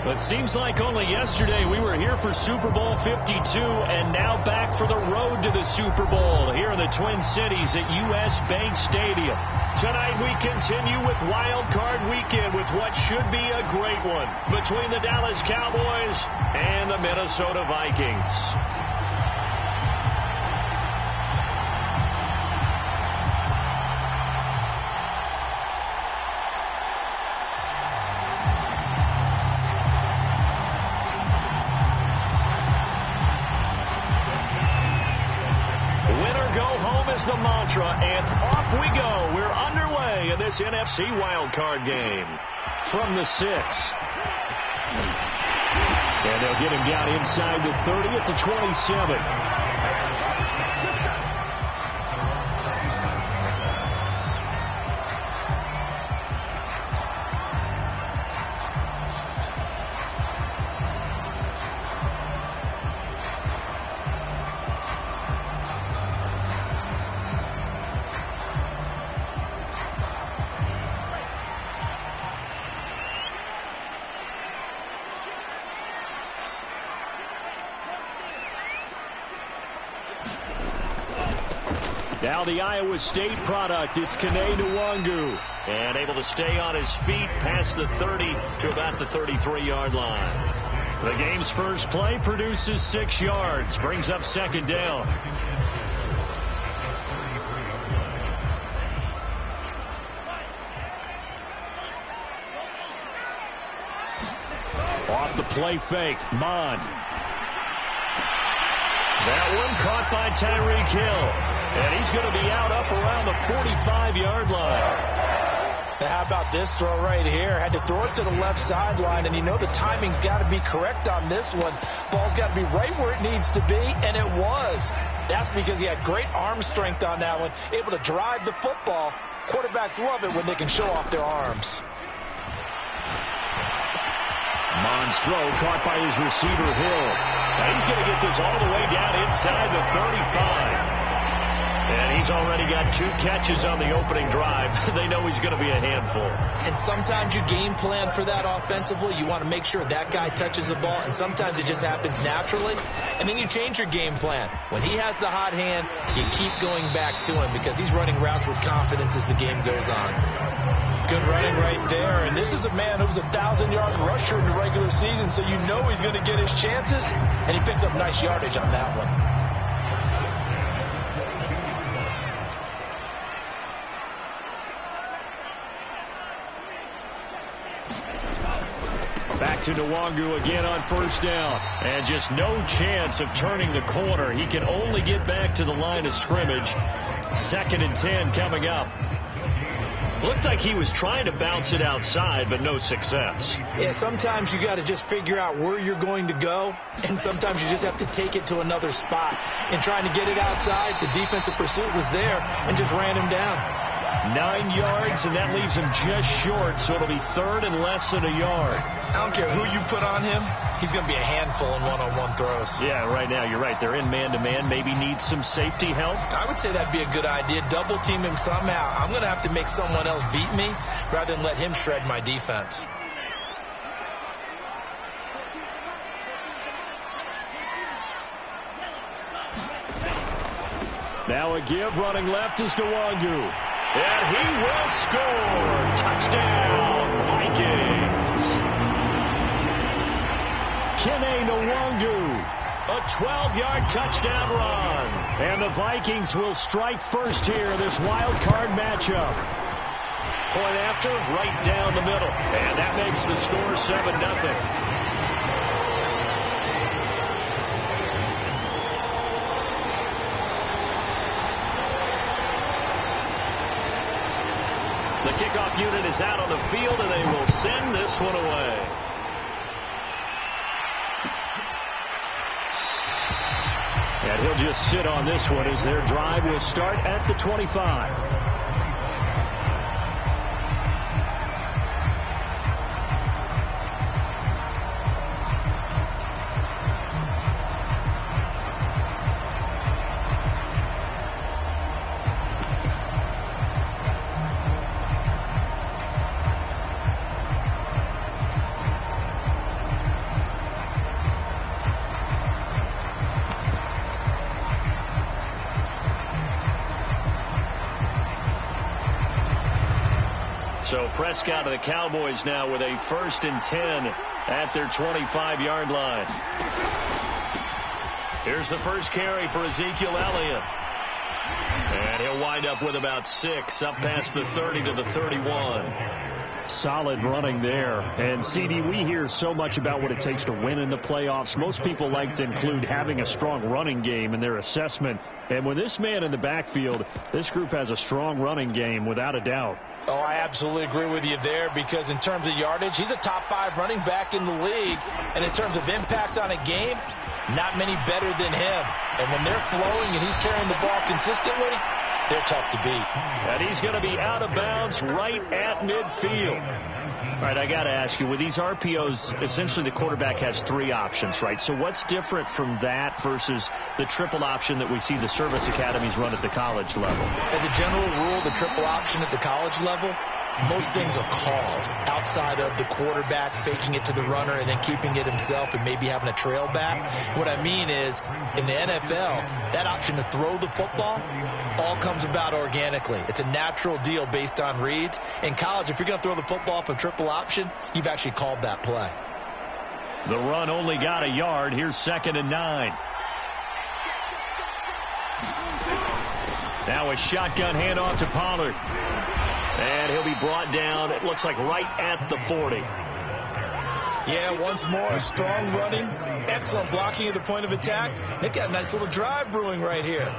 It seems like only yesterday we were here for Super Bowl 52 and now back for the road to the Super Bowl here in the Twin Cities at US Bank Stadium. Tonight we continue with Wildcard Weekend with what should be a great one between the Dallas Cowboys and the Minnesota Vikings. The mantra, and off we go. We're underway in this NFC wildcard game from the 6. And they'll get him down inside the 30 at the 27. Now the Iowa State product, it's Kene Nwangu. And able to stay on his feet past the 30 to about the 33-yard line. The game's first play produces 6 yards, brings up second down. Off the play fake, Mon. That one caught by Tyreek Hill. And he's going to be out up around the 45-yard line. Now how about this throw right here? Had to throw it to the left sideline, and you know the timing's got to be correct on this one. Ball's got to be right where it needs to be, and it was. That's because he had great arm strength on that one, able to drive the football. Quarterbacks love it when they can show off their arms. Mon's throw caught by his receiver, Hill. Now he's going to get this all the way down inside the 35. And he's already got 2 catches on the opening drive. They know he's going to be a handful. And sometimes you game plan for that offensively. You want to make sure that guy touches the ball, and sometimes it just happens naturally. And then you change your game plan. When he has the hot hand, you keep going back to him because he's running routes with confidence as the game goes on. Good running right there. And this is a man who was a 1,000-yard rusher in the regular season, so you know he's going to get his chances. And he picks up nice yardage on that one. Back to Nwangu again on first down. And just no chance of turning the corner. He can only get back to the line of scrimmage. 2nd and 10 coming up. Looked like he was trying to bounce it outside, but no success. Yeah, sometimes you got to just figure out where you're going to go, and sometimes you just have to take it to another spot. And trying to get it outside, the defensive pursuit was there and just ran him down. 9 yards, and that leaves him just short, so it'll be 3rd and less than a yard. I don't care who you put on him. He's going to be a handful in one-on-one throws. Yeah, right now, you're right. They're in man-to-man. Maybe needs some safety help. I would say that'd be a good idea. Double team him somehow. I'm going to have to make someone else beat me rather than let him shred my defense. Now a give, running left is Nwangu. And he will score. Touchdown, Vikings. Kene Nwangu, a 12-yard touchdown run. And the Vikings will strike first here, this wild card matchup. Point after, right down the middle. And that makes the score 7-0. The kickoff unit is out on the field, and they will send this one away. And he'll just sit on this one as their drive will start at the 25. So Prescott of the Cowboys now with a 1st and 10 at their 25-yard line. Here's the first carry for Ezekiel Elliott. And he'll wind up with about 6 up past the 30 to the 31. Solid running there. And, CD, we hear so much about what it takes to win in the playoffs. Most people like to include having a strong running game in their assessment. And with this man in the backfield, this group has a strong running game without a doubt. Oh, I absolutely agree with you there, because in terms of yardage, he's a top 5 running back in the league. And in terms of impact on a game, not many better than him. And when they're flowing and he's carrying the ball consistently, they're tough to beat. And he's going to be out of bounds right at midfield. All right, I got to ask you, with these RPOs, essentially the quarterback has 3 options, right? So what's different from that versus the triple option that we see the service academies run at the college level? As a general rule, the triple option at the college level, most things are called outside of the quarterback faking it to the runner and then keeping it himself and maybe having a trail back. What I mean is, in the NFL, that option to throw the football all comes about organically. It's a natural deal based on reads. In college, if you're going to throw the football for triple option, you've actually called that play. The run only got a yard. Here's 2nd and 9. Now a shotgun handoff to Pollard. And he'll be brought down, it looks like, right at the 40. Yeah, once more, strong running, excellent blocking at the point of attack. They've got a nice little drive brewing right here.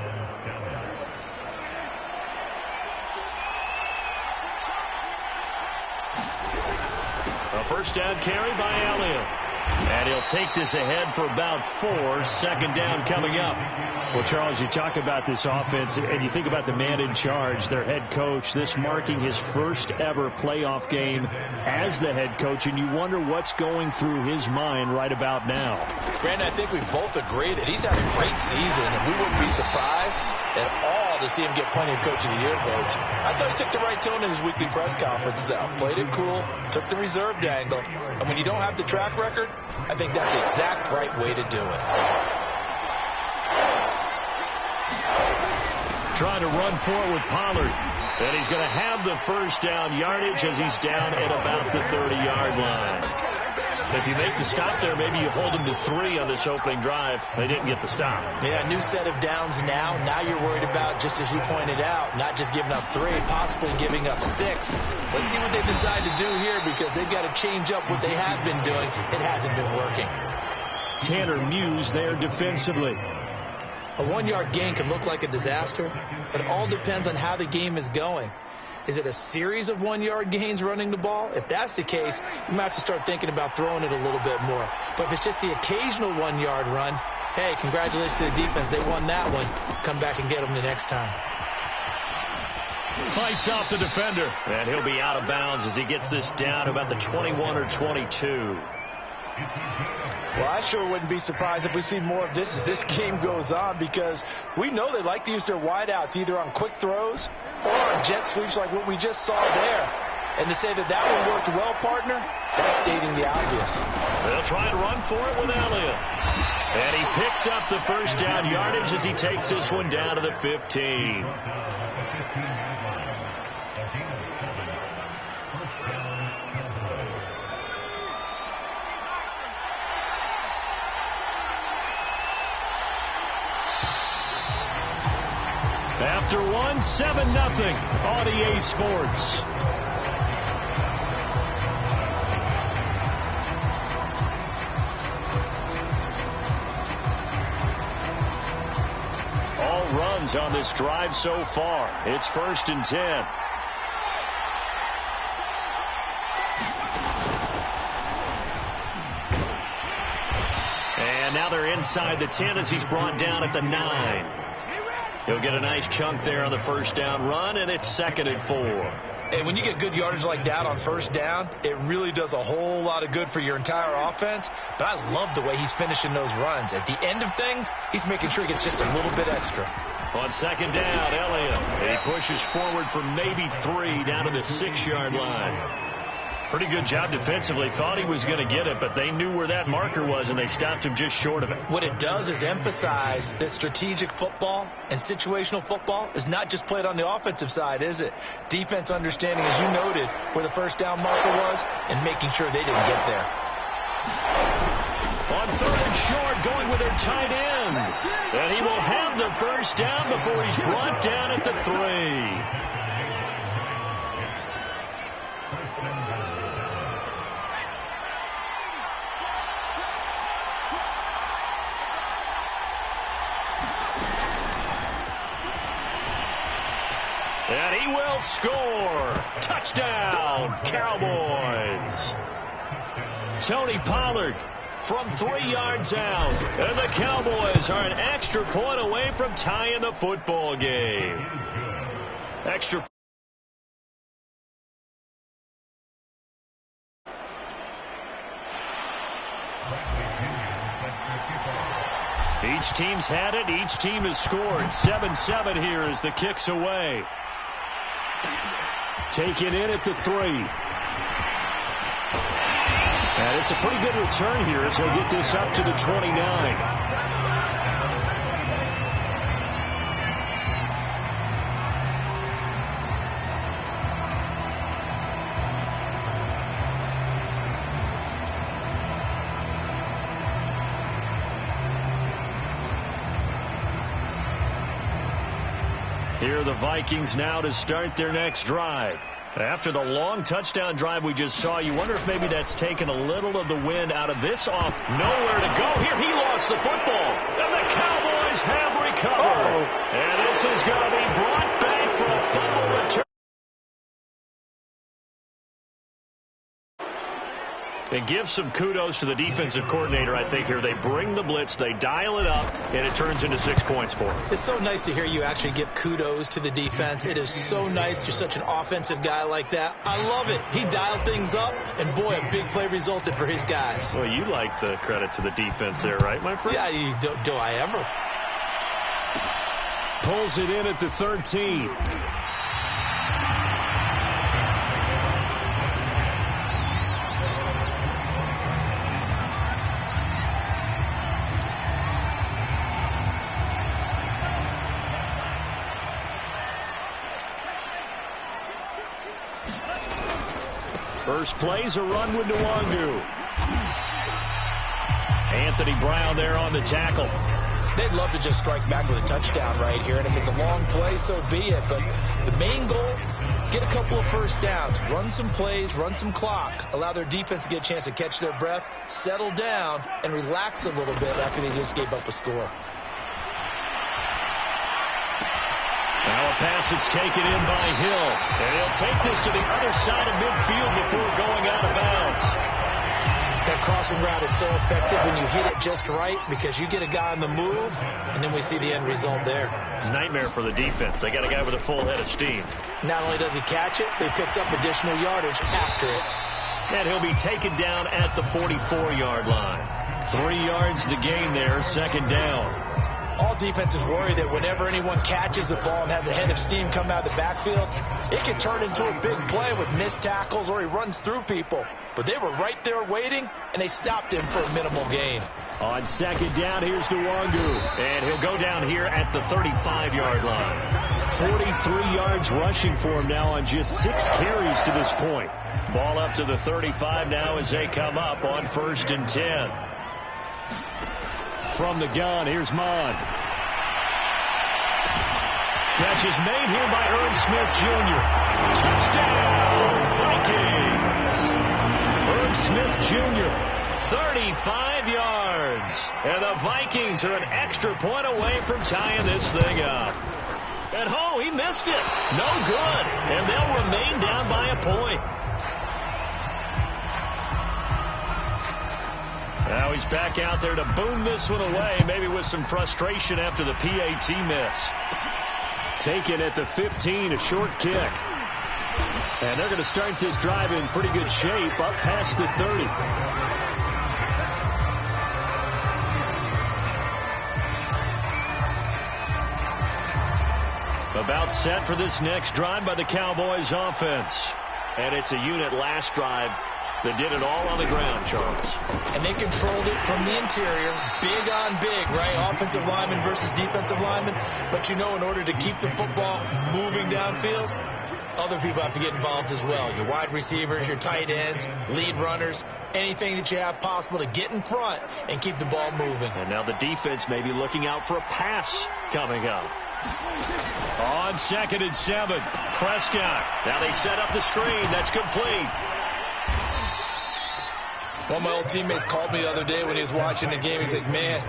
A first down carry by Elliott. And he'll take this ahead for about 4. 2nd down coming up. Well, Charles, you talk about this offense, and you think about the man in charge, their head coach, this marking his first ever playoff game as the head coach, and you wonder what's going through his mind right about now. Brandon, I think we both agree that he's had a great season, and we wouldn't be surprised at all to see him get plenty of Coach of the Year votes. I thought he took the right tone in his weekly press conference, though. Played it cool, took the reserved angle, and when you don't have the track record, I think that's the exact right way to do it. Trying to run for it with Pollard. And he's going to have the first down yardage as he's down at about the 30-yard line. If you make the stop there, maybe you hold him to 3 on this opening drive. They didn't get the stop. Yeah, new set of downs now. Now you're worried about, just as you pointed out, not just giving up 3, possibly giving up 6. Let's see what they decide to do here, because they've got to change up what they have been doing. It hasn't been working. Tanner Muse there defensively. A 1-yard gain can look like a disaster, but it all depends on how the game is going. Is it a series of 1-yard gains running the ball? If that's the case, you might have to start thinking about throwing it a little bit more. But if it's just the occasional 1-yard run, hey, congratulations to the defense. They won that one. Come back and get them the next time. Fights off the defender. And he'll be out of bounds as he gets this down about the 21 or 22. Well, I sure wouldn't be surprised if we see more of this as this game goes on, because we know they like to use their wideouts either on quick throws or on jet sweeps like what we just saw there. And to say that that one worked well, partner, that's stating the obvious. They'll try and run for it with Elliott. And he picks up the first down yardage as he takes this one down to the 15. After 1, 7-0 on EA Sports. All runs on this drive so far. It's 1st and 10. And now they're inside the 10 as he's brought down at the 9. He'll get a nice chunk there on the first down run, and it's 2nd and 4. And when you get good yardage like that on first down, it really does a whole lot of good for your entire offense. But I love the way he's finishing those runs. At the end of things, he's making sure he gets just a little bit extra. On 2nd down, Elliott. He pushes forward for maybe 3 down to the 6-yard line. Pretty good job defensively. Thought he was going to get it, but they knew where that marker was, and they stopped him just short of it. What it does is emphasize that strategic football and situational football is not just played on the offensive side, is it? Defense understanding, as you noted, where the first down marker was and making sure they didn't get there. On 3rd and short, going with their tight end. And he will have the first down before he's brought down at the 3. And he will score. Touchdown, Cowboys. Tony Pollard from 3 yards out. And the Cowboys are an extra point away from tying the football game. Extra. Each team's had it. Each team has scored. 7-7 here as the kick's away. Taken in at the 3. And it's a pretty good return here as he'll get this up to the 29. Here are the Vikings now to start their next drive. After the long touchdown drive we just saw, you wonder if maybe that's taken a little of the wind out of this off. Nowhere to go. Here he lost the football. And the Cowboys have recovered. And this is going to be brought back for a fumble return. And give some kudos to the defensive coordinator, I think, here. They bring the blitz, they dial it up, and it turns into 6 points for them. It's so nice to hear you actually give kudos to the defense. It is so nice. You're such an offensive guy like that. I love it. He dialed things up, and boy, a big play resulted for his guys. Well, you like the credit to the defense there, right, my friend? Yeah, do I ever? Pulls it in at the 13. First play's a run with Nwangu. Anthony Brown there on the tackle. They'd love to just strike back with a touchdown right here, and if it's a long play, so be it. But the main goal, get a couple of first downs, run some plays, run some clock, allow their defense to get a chance to catch their breath, settle down, and relax a little bit after they just gave up a score. Now a pass that's taken in by Hill. And he'll take this to the other side of midfield before going out of bounds. That crossing route is so effective when you hit it just right because you get a guy on the move, and then we see the end result there. It's a nightmare for the defense. They got a guy with a full head of steam. Not only does he catch it, but he picks up additional yardage after it. And he'll be taken down at the 44-yard line. 3 yards the gain there, second down. All defenses worry that whenever anyone catches the ball and has a head of steam come out of the backfield, it can turn into a big play with missed tackles or he runs through people. But they were right there waiting, and they stopped him for a minimal gain. On second down, here's Nwangu. And he'll go down here at the 35-yard line. 43 yards rushing for him now on just 6 carries to this point. Ball up to the 35 now as they come up on 1st and 10. From the gun, here's Mon. Catch is made here by Irv Smith Jr. Touchdown, Vikings. Irv Smith Jr., 35 yards. And the Vikings are an extra point away from tying this thing up. And he missed it. No good. And they'll remain down by a point. Now he's back out there to boom this one away, maybe with some frustration after the PAT miss. Taken at the 15, a short kick. And they're going to start this drive in pretty good shape, up past the 30. About set for this next drive by the Cowboys offense. And it's a unit last drive that did it all on the ground, Charles. And they controlled it from the interior, big on big, right? Offensive lineman versus defensive lineman. But, you know, in order to keep the football moving downfield, other people have to get involved as well. Your wide receivers, your tight ends, lead runners, anything that you have possible to get in front and keep the ball moving. And now the defense may be looking out for a pass coming up. On 2nd and 7, Prescott. Now they set up the screen. That's complete. One of my old teammates called me the other day when he was watching the game. He's like, man,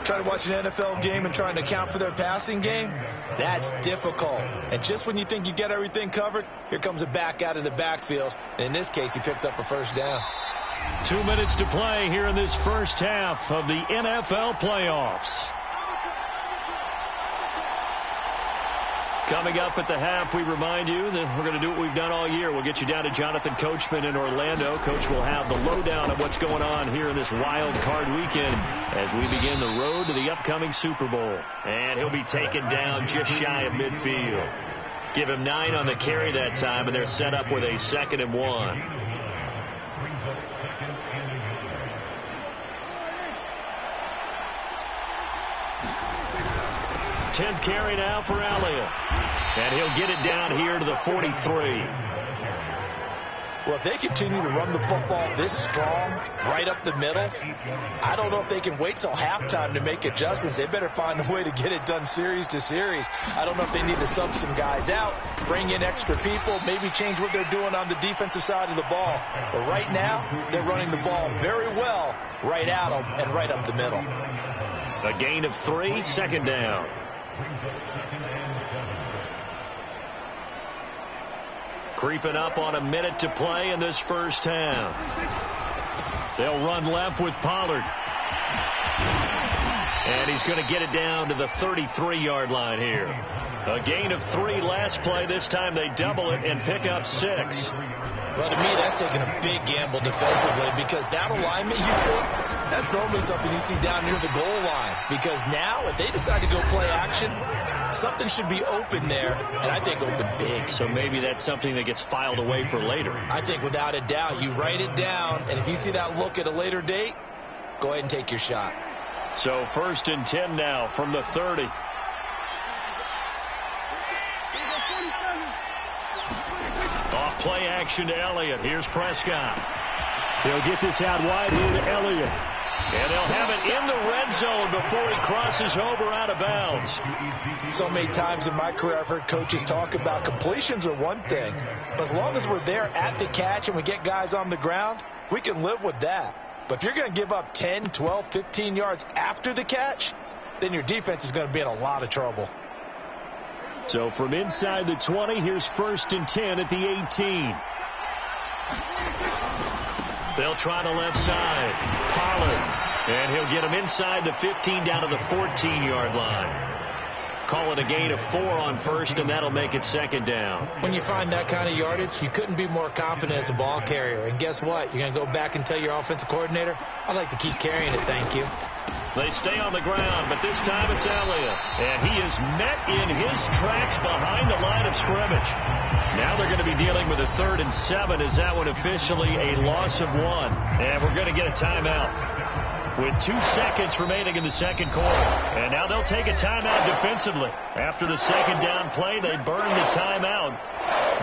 trying to watch an NFL game and trying to account for their passing game, that's difficult. And just when you think you get everything covered, here comes a back out of the backfield. And in this case, he picks up a first down. 2 minutes to play here in this first half of the NFL playoffs. Coming up at the half, we remind you that we're going to do what we've done all year. We'll get you down to Jonathan Coachman in Orlando. Coach will have the lowdown of what's going on here in this wild card weekend as we begin the road to the upcoming Super Bowl. And he'll be taken down just shy of midfield. Give him 9 on the carry that time, and they're set up with a 2nd and 1. 10th carry now for Elliott. And he'll get it down here to the 43. Well, if they continue to run the football this strong, right up the middle, I don't know if they can wait till halftime to make adjustments. They better find a way to get it done series to series. I don't know if they need to sub some guys out, bring in extra people, maybe change what they're doing on the defensive side of the ball. But right now, they're running the ball very well right at them and right up the middle. A gain of 3, 2nd down. Creeping up on a minute to play in this first half. They'll run left with Pollard. And he's going to get it down to the 33-yard line here. A gain of 3 last play. This time they double it and pick up 6. Well, to me, that's taking a big gamble defensively because that alignment you see, that's normally something you see down near the goal line. Because now, if they decide to go play action, something should be open there, and I think open big. So maybe that's something that gets filed away for later. I think without a doubt, you write it down, and if you see that look at a later date, go ahead and take your shot. So 1st and 10 now from the 30. Off play action to Elliott. Here's Prescott. He'll get this out wide here to Elliott. And they'll have it in the red zone before he crosses over out of bounds. So many times in my career I've heard coaches talk about completions are one thing. But as long as we're there at the catch and we get guys on the ground, we can live with that. But if you're going to give up 10, 12, 15 yards after the catch, then your defense is going to be in a lot of trouble. So from inside the 20, here's 1st and 10 at the 18. They'll try the left side. Pollard. And he'll get him inside the 15 down to the 14-yard line. Call it a gain of 4 on 1st, and that'll make it 2nd down. When you find that kind of yardage, you couldn't be more confident as a ball carrier. And guess what? You're going to go back and tell your offensive coordinator, I'd like to keep carrying it, thank you. They stay on the ground, but this time it's Elliott. And he is met in his tracks behind the line of scrimmage. Now they're going to be dealing with a 3rd and 7. Is that one officially a loss of 1? And we're going to get a timeout with 2 seconds remaining in the 2nd quarter. And now they'll take a timeout defensively. After the 2nd down play, they burn the timeout,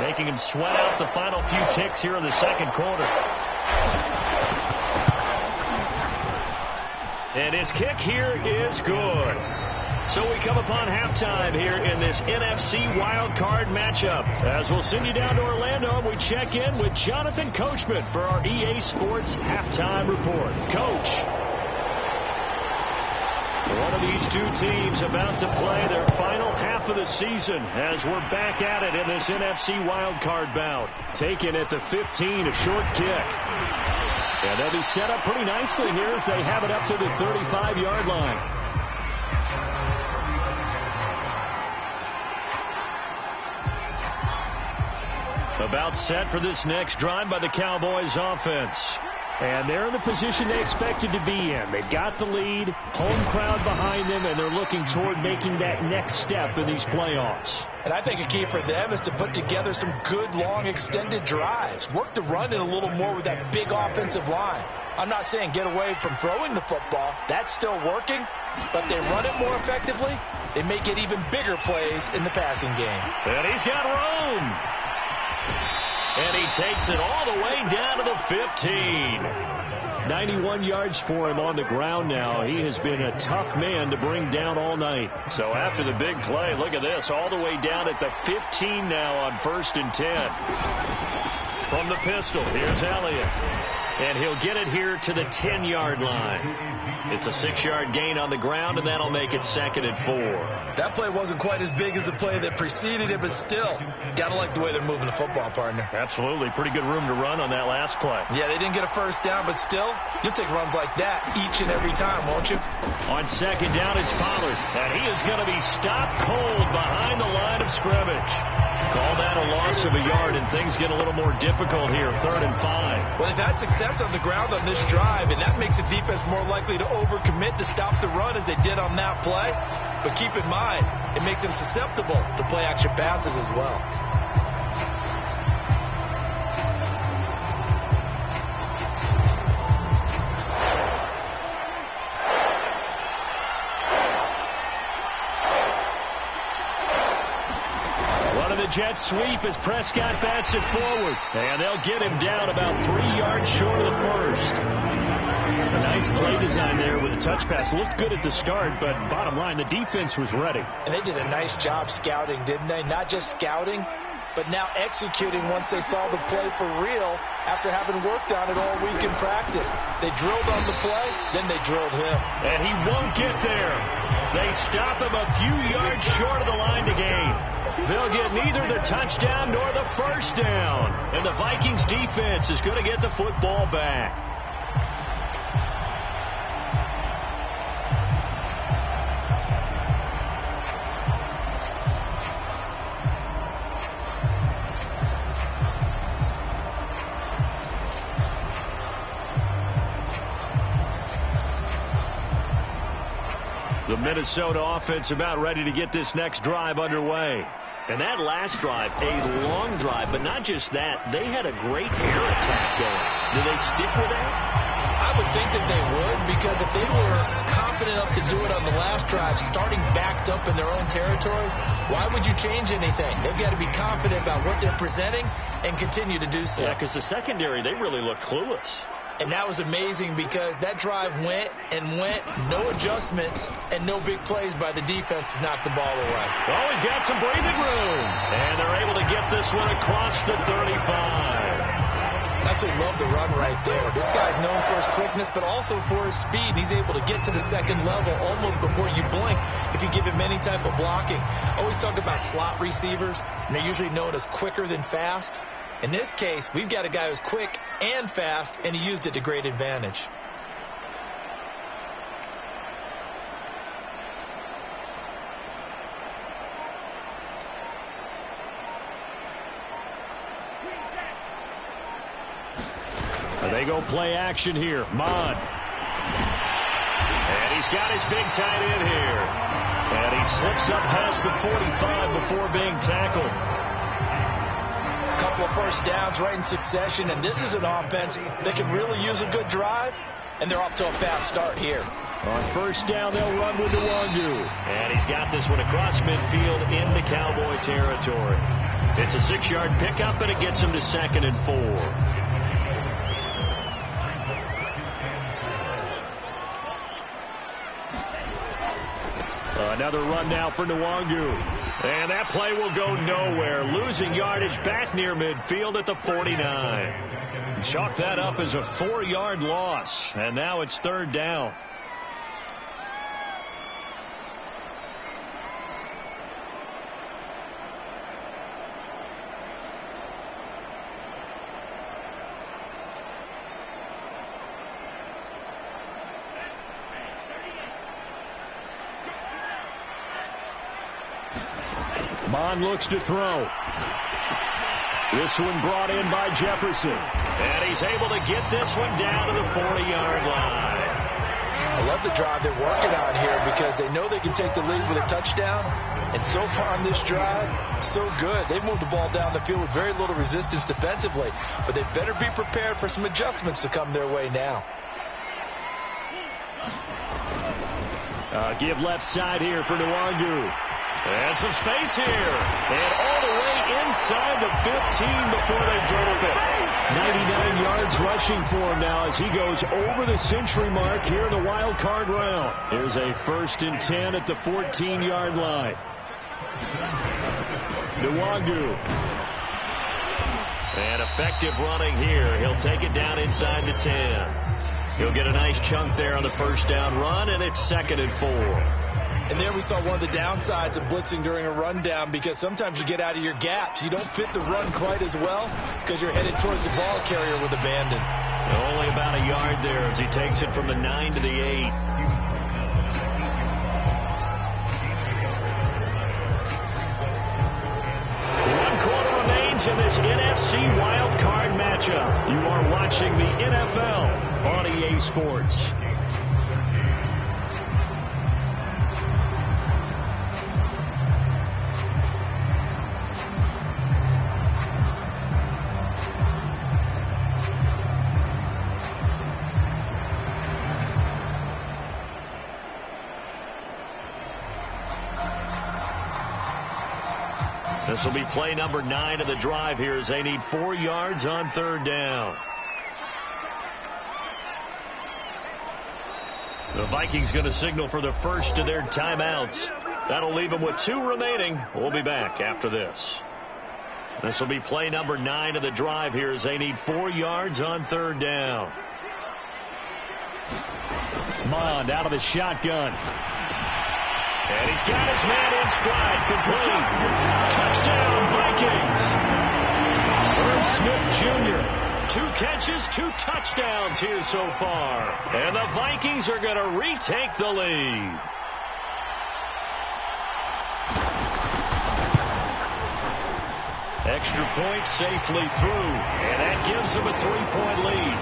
making him sweat out the final few ticks here in the 2nd quarter. And his kick here is good. So we come upon halftime here in this NFC wildcard matchup. As we'll send you down to Orlando, and we check in with Jonathan Coachman for our EA Sports Halftime Report. Coach. One of these two teams about to play their final half of the season as we're back at it in this NFC wildcard bout. Taken at the 15, a short kick. And they'll be set up pretty nicely here as they have it up to the 35-yard line. About set for this next drive by the Cowboys offense. And they're in the position they expected to be in. They've got the lead, home crowd behind them, and they're looking toward making that next step in these playoffs. And I think a key for them is to put together some good, long, extended drives. Work the run in a little more with that big offensive line. I'm not saying get away from throwing the football. That's still working. But if they run it more effectively, they may get even bigger plays in the passing game. And he's got room. And he takes it all the way down to the 15. 91 yards for him on the ground now. He has been a tough man to bring down all night. So after the big play, look at this, all the way down at the 15 now on 1st and 10. From the pistol, here's Elliott. And he'll get it here to the 10-yard line. It's a 6-yard gain on the ground, and that'll make it 2nd and 4. That play wasn't quite as big as the play that preceded it, but still, got to like the way they're moving the football, partner. Absolutely. Pretty good room to run on that last play. Yeah, they didn't get a first down, but still, you'll take runs like that each and every time, won't you? On 2nd down, it's Pollard. And he is going to be stopped cold behind the line of scrimmage. Call that a loss of a yard, and things get a little more difficult here, 3rd and 5. Well, they've had success on the ground on this drive, and that makes the defense more likely to overcommit to stop the run as they did on that play. But keep in mind, it makes them susceptible to play action passes as well. Jet sweep as Prescott bats it forward. And they'll get him down about 3 yards short of the first. A nice play design there with a touch pass. Looked good at the start, but bottom line, the defense was ready. And they did a nice job scouting, didn't they? Not just scouting, but now executing once they saw the play for real after having worked on it all week in practice. They drilled on the play, then they drilled him. And he won't get there. They stop him a few yards short of the line to gain. They'll get neither the touchdown nor the first down. And the Vikings defense is going to get the football back. The Minnesota offense about ready to get this next drive underway. And that last drive, a long drive, but not just that. They had a great air attack going. Do they stick with that? I would think that they would, because if they were confident enough to do it on the last drive, starting backed up in their own territory, why would you change anything? They've got to be confident about what they're presenting and continue to do so. Yeah, because the secondary, they really look clueless. And that was amazing because that drive went and went, no adjustments, and no big plays by the defense to knock the ball away. Oh, he's got some breathing room. And they're able to get this one across the 35. I absolutely love the run right there. This guy's known for his quickness, but also for his speed. He's able to get to the second level almost before you blink if you give him any type of blocking. I always talk about slot receivers, and they're usually known as quicker than fast. In this case, we've got a guy who's quick and fast, and he used it to great advantage. They go play action here. Mod. And he's got his big tight end here. And he slips up past the 45 before being tackled. Couple of first downs right in succession, and this is an offense that can really use a good drive, and they're off to a fast start here. On first down, they'll run with Nwangu. And he's got this one across midfield into Cowboy territory. It's a 6-yard pickup, and it gets him to 2nd and 4. Another run now for Nwangu. And that play will go nowhere. Losing yardage back near midfield at the 49. Chalk that up as a 4-yard loss. And now it's 3rd down. Bond looks to throw. This one brought in by Jefferson. And he's able to get this one down to the 40-yard line. I love the drive they're working on here because they know they can take the lead with a touchdown. And so far on this drive, so good. They've moved the ball down the field with very little resistance defensively. But they better be prepared for some adjustments to come their way now. Give left side here for Nwangu. And some space here. And all the way inside the 15 before they drove it. 99 yards rushing for him now as he goes over the century mark here in the wild card round. Here's a 1st and 10 at the 14-yard line. Nwangu. And effective running here. He'll take it down inside the 10. He'll get a nice chunk there on the first down run, and it's 2nd and 4. And there we saw one of the downsides of blitzing during a rundown because sometimes you get out of your gaps. You don't fit the run quite as well because you're headed towards the ball carrier with abandon. Only about a yard there as he takes it from the 9 to the 8. One quarter remains in this NFC wildcard matchup. You are watching the NFL on EA Sports. This will be play number 9 of the drive here as they need 4 yards on 3rd down. The Vikings going to signal for the first of their timeouts. That'll leave them with 2 remaining. We'll be back after this. This will be play number 9 of the drive here as they need 4 yards on 3rd down. Mond out of the shotgun. And he's got his man in stride, complete. Touchdown, Vikings. Irv Smith Jr. 2 catches, 2 touchdowns here so far. And the Vikings are going to retake the lead. Extra point safely through. And that gives them a 3-point lead.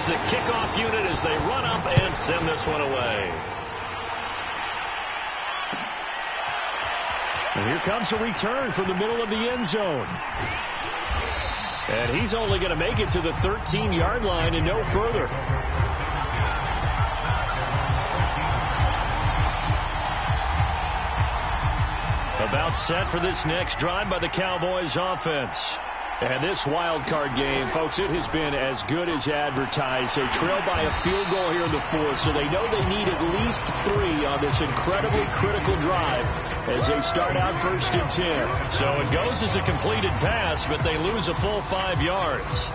The kickoff unit as they run up and send this one away. And here comes a return from the middle of the end zone. And he's only going to make it to the 13-yard line and no further. About set for this next drive by the Cowboys offense. And this wild card game, folks, it has been as good as advertised. They trail by a field goal here in the 4th, so they know they need at least 3 on this incredibly critical drive as they start out 1st and 10. So it goes as a completed pass, but they lose a full 5 yards.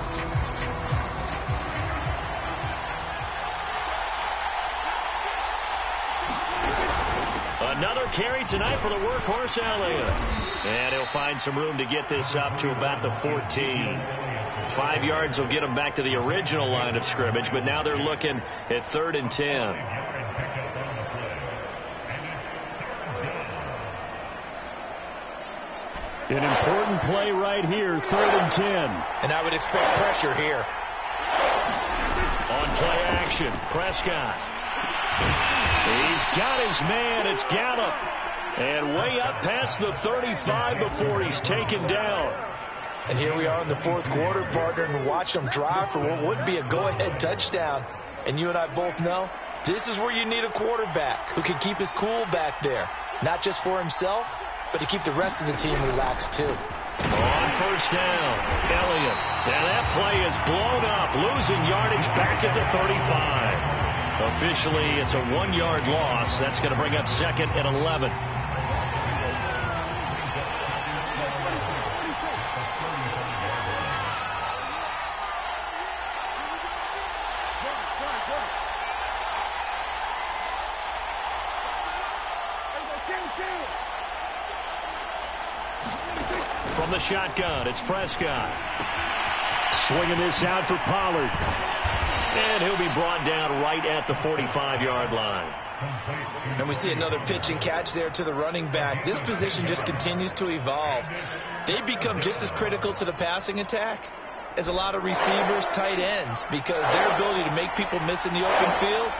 Another carry tonight for the workhorse Elliott. And he'll find some room to get this up to about the 14. 5 yards will get them back to the original line of scrimmage, but now they're looking at 3rd and 10. An important play right here, 3rd and 10. And I would expect pressure here. On play action, Prescott. He's got his man. It's Gallup. And way up past the 35 before he's taken down. And here we are in the 4th quarter, partner, and watch them drive for what would be a go-ahead touchdown. And you and I both know this is where you need a quarterback who can keep his cool back there. Not just for himself, but to keep the rest of the team relaxed too. On 1st down, Elliott. And that play is blown up, losing yardage back at the 35. Officially, it's a 1-yard loss. That's going to bring up 2nd and 11. From the shotgun, it's Prescott. Swinging this out for Pollard. And he'll be brought down right at the 45-yard line. And we see another pitch and catch there to the running back. This position just continues to evolve. They become just as critical to the passing attack as a lot of receivers, tight ends, because their ability to make people miss in the open field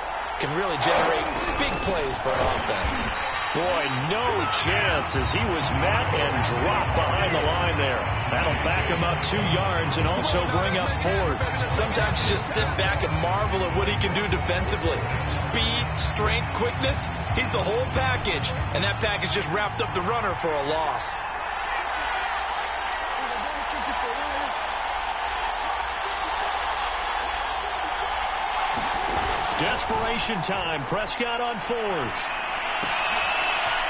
can really generate big plays for an offense. Boy, no chance as he was met and dropped behind the line there. That'll back him up 2 yards and also bring up 4th. Sometimes you just sit back and marvel at what he can do defensively. Speed, strength, quickness, he's the whole package. And that package just wrapped up the runner for a loss. Desperation time. Prescott on 4th.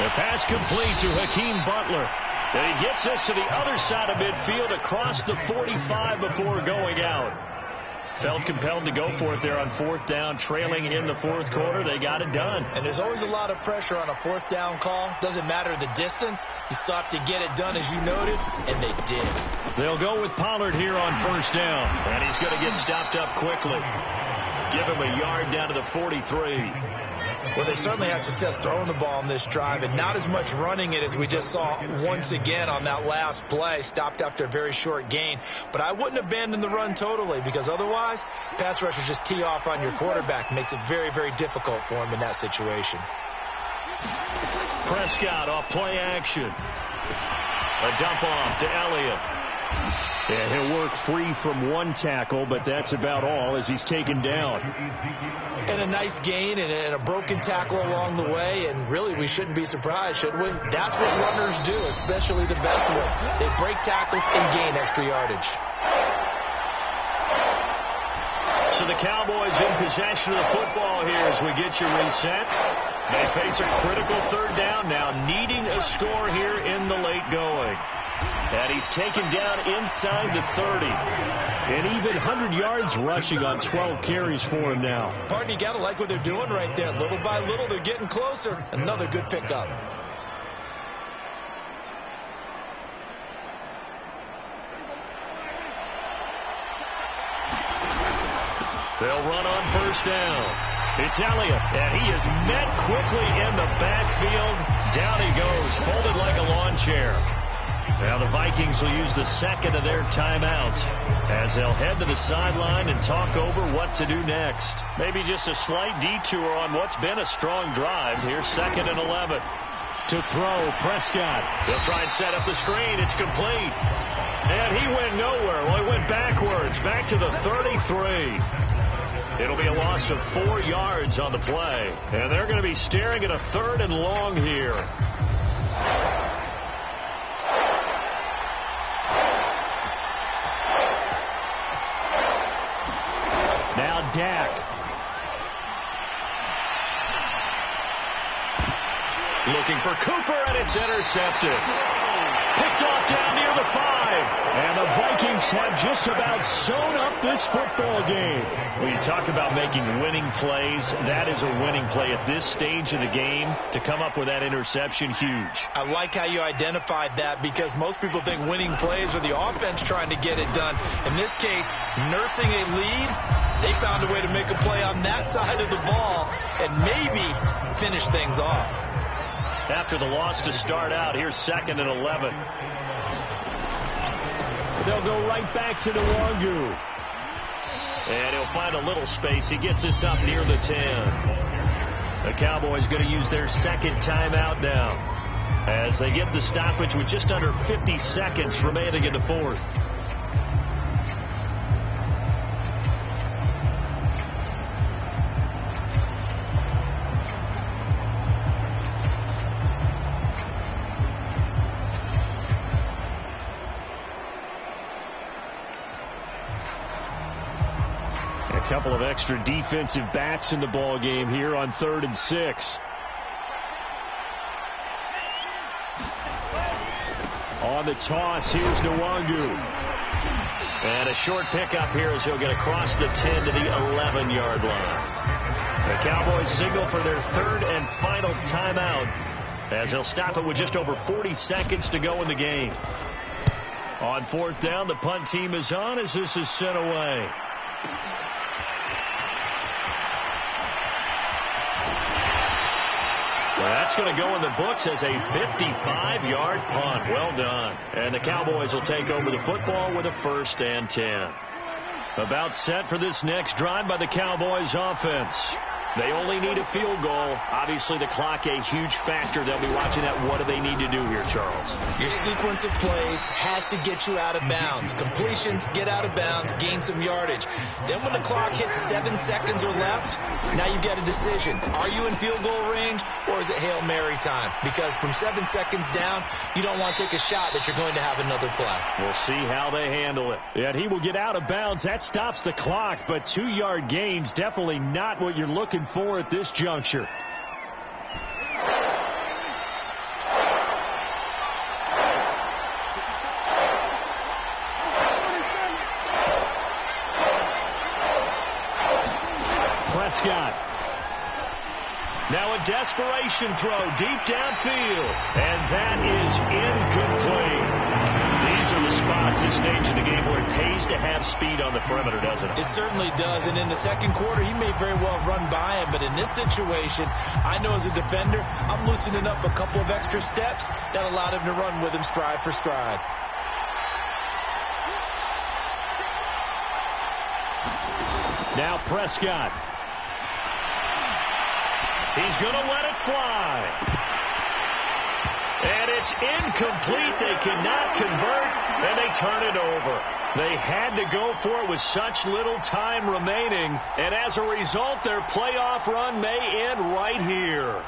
The pass complete to Hakeem Butler. And he gets us to the other side of midfield across the 45 before going out. Felt compelled to go for it there on 4th down, trailing in the 4th quarter. They got it done. And there's always a lot of pressure on a 4th down call. Doesn't matter the distance. You stop to get it done, as you noted, and they did. They'll go with Pollard here on 1st down. And he's going to get stopped up quickly. Give him a yard down to the 43. Well, they certainly had success throwing the ball on this drive, and not as much running it as we just saw once again on that last play. Stopped after a very short gain. But I wouldn't abandon the run totally, because otherwise, pass rushers just tee off on your quarterback. Makes it very, very difficult for him in that situation. Prescott off play action. A dump off to Elliott. And he'll work free from 1 tackle, but that's about all as he's taken down. And a nice gain and a broken tackle along the way, and really we shouldn't be surprised, should we? That's what runners do, especially the best ones. They break tackles and gain extra yardage. So the Cowboys in possession of the football here as we get you reset. They face a critical 3rd down now, needing a score here in the late going. And he's taken down inside the 30. And even 100 yards rushing on 12 carries for him now. Pardon, you got to like what they're doing right there. Little by little, they're getting closer. Another good pickup. They'll run on 1st down. It's Elliott, and he is met quickly in the backfield. Down he goes, folded like a lawn chair. Now the Vikings will use the 2nd of their timeouts as they'll head to the sideline and talk over what to do next. Maybe just a slight detour on what's been a strong drive. Here's 2nd and 11. To throw, Prescott. They'll try and set up the screen. It's complete. And he went nowhere. Well, he went backwards, back to the 33. It'll be a loss of 4 yards on the play. And they're going to be staring at a 3rd and long here. Now Dak. Looking for Cooper, and it's intercepted. Picked off down near the 5. And the Vikings have just about sewn up this football game. When you talk about making winning plays, that is a winning play at this stage of the game. To come up with that interception, huge. I like how you identified that, because most people think winning plays are the offense trying to get it done. In this case, nursing a lead, they found a way to make a play on that side of the ball and maybe finish things off. After the loss to start out, here's 2nd and 11. They'll go right back to Nwangu. And he'll find a little space. He gets us up near the 10. The Cowboys going to use their 2nd timeout now as they get the stoppage with just under 50 seconds remaining in the 4th. A couple of extra defensive backs in the ball game here on 3rd and 6. On the toss, here's Nwangu. And a short pickup here as he'll get across the 10 to the 11-yard line. The Cowboys signal for their 3rd and final timeout as they'll stop it with just over 40 seconds to go in the game. On 4th down, the punt team is on as this is sent away. That's going to go in the books as a 55-yard punt. Well done. And the Cowboys will take over the football with a 1st and 10. About set for this next drive by the Cowboys offense. They only need a field goal. Obviously, the clock a huge factor. They'll be watching that. What do they need to do here, Charles? Your sequence of plays has to get you out of bounds. Completions, get out of bounds, gain some yardage. Then when the clock hits 7 seconds or left, now you've got a decision. Are you in field goal range, or is it Hail Mary time? Because from 7 seconds down, you don't want to take a shot that you're going to have another play. We'll see how they handle it. And he will get out of bounds. That stops the clock, but 2-yard gains, definitely not what you're looking for at this juncture. Prescott. Now a desperation throw deep downfield, and that is incomplete. These are the spots, this stage of the game, where it pays to have speed on the perimeter, doesn't it? It certainly does, and in the second quarter, he may very well run by him, but in this situation, I know as a defender, I'm loosening up a couple of extra steps that allowed him to run with him stride for stride. Now Prescott. He's going to let it fly. And it's incomplete. They cannot convert, and they turn it over. They had to go for it with such little time remaining, and as a result, their playoff run may end right here.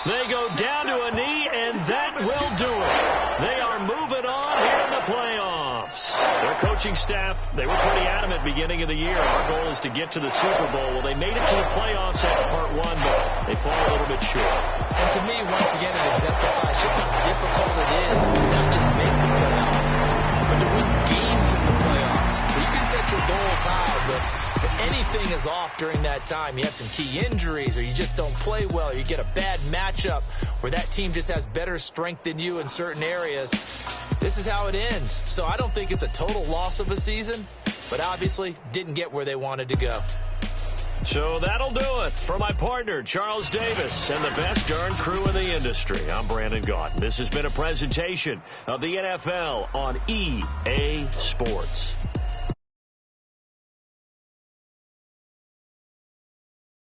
They go down to a knee, and that will do it. They are moving on here in the playoffs. Their coaching staff, they were pretty adamant beginning of the year. Our goal is to get to the Super Bowl. Well, they made it to the playoffs. That's part one, but they fall a little bit short. And to me, once again, it exemplifies just how difficult it is to not just make the playoffs, but to win games in the playoffs. So you can set your goals high, but if anything is off during that time, you have some key injuries, or you just don't play well, or you get a bad matchup where that team just has better strength than you in certain areas, this is how it ends. So I don't think it's a total loss of a season, but obviously didn't get where they wanted to go. So that'll do it for my partner, Charles Davis, and the best darn crew in the industry. I'm Brandon Gaudin. This has been a presentation of the NFL on EA Sports.